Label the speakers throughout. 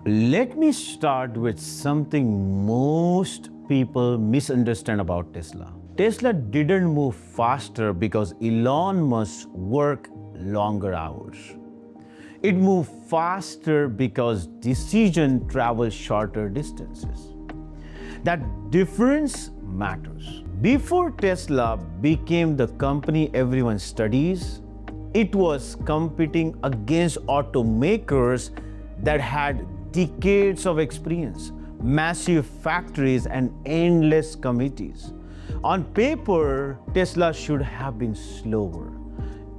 Speaker 1: Let me start with something most people misunderstand about Tesla. Tesla didn't move faster because Elon Musk worked longer hours. It moved faster because decisions travel shorter distances. That difference matters. Before Tesla became the company everyone studies, it was competing against automakers that had decades of experience, massive factories, and endless committees. On paper, Tesla should have been slower.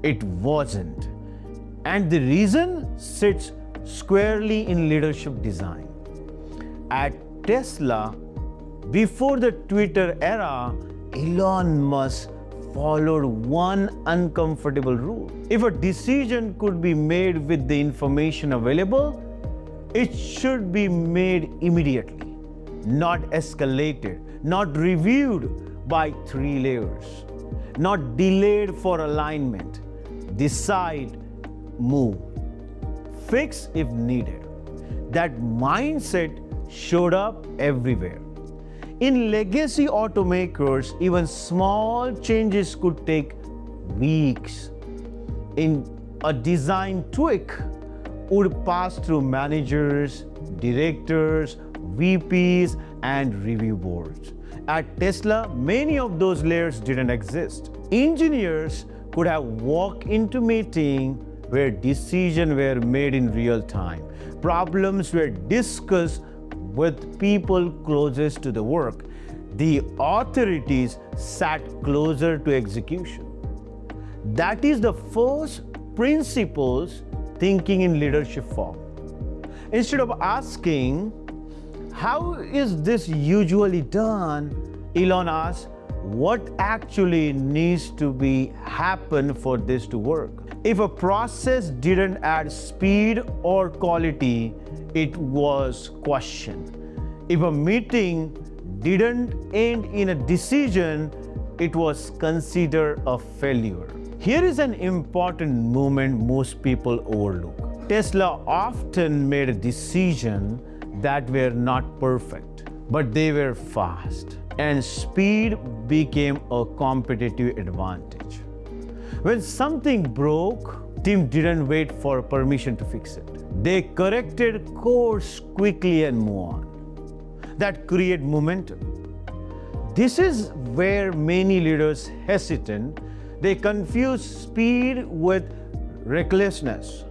Speaker 1: It wasn't. And the reason sits squarely in leadership design. At Tesla, before the Twitter era, Elon Musk followed one uncomfortable rule. If a decision could be made with the information available, it should be made immediately, not escalated, not reviewed by 3 layers, not delayed for alignment. Decide, move, fix if needed. That mindset showed up everywhere. In legacy automakers, even small changes could take weeks. In a design tweak would pass through managers, directors, VPs, and review boards. At Tesla, many of those layers didn't exist. Engineers could have walked into meeting where decisions were made in real time. Problems were discussed with people closest to the work. The authorities sat closer to execution. That is the first principles thinking in leadership form. Instead of asking, how is this usually done? Elon asks, what actually needs to be happen for this to work? If a process didn't add speed or quality, it was questioned. If a meeting didn't end in a decision, it was considered a failure. Here is an important moment most people overlook. Tesla often made decisions that were not perfect, but they were fast, and speed became a competitive advantage. When something broke, team didn't wait for permission to fix it. They corrected course quickly and move on. That created momentum. This is where many leaders hesitate. They confuse speed with recklessness.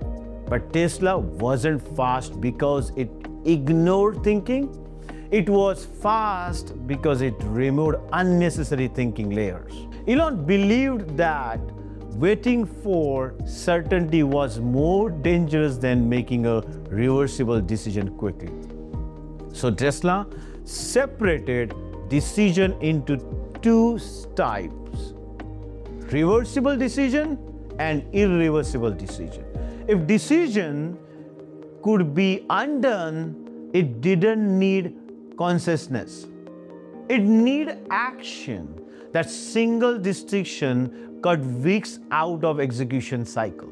Speaker 1: But Tesla wasn't fast because it ignored thinking. It was fast because it removed unnecessary thinking layers. Elon believed that waiting for certainty was more dangerous than making a reversible decision quickly. So Tesla separated decision into 2 types: reversible decision and irreversible decision. If decision could be undone, it didn't need consciousness. It needed action. That single distinction cut weeks out of execution cycle.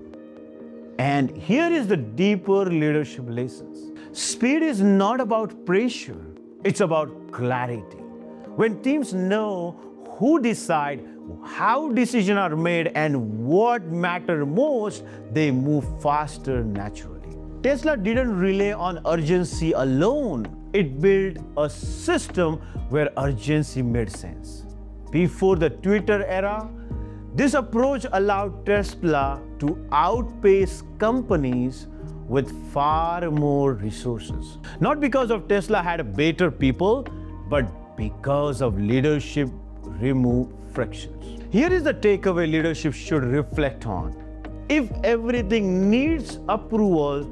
Speaker 1: And here is the deeper leadership lessons. Speed is not about pressure, it's about clarity. When teams know who decide, how decisions are made, and what matters most, they move faster naturally. Tesla didn't rely on urgency alone. It built a system where urgency made sense. Before the Twitter era, this approach allowed Tesla to outpace companies with far more resources. Not because of Tesla had better people, but because of leadership removed frictions. Here is the takeaway leadership should reflect on. If everything needs approval,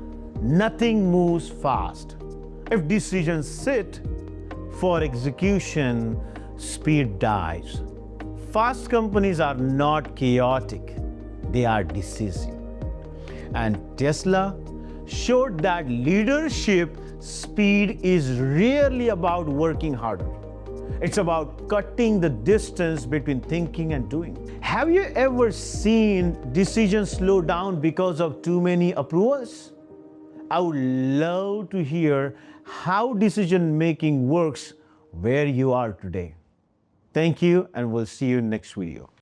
Speaker 1: nothing moves fast. If decisions sit for execution, speed dies. Fast companies are not chaotic, they are decisive. And Tesla showed that leadership speed is rarely about working harder. It's about cutting the distance between thinking and doing. Have you ever seen decisions slow down because of too many approvals? I would love to hear how decision making works where you are today. Thank you, and we'll see you next video.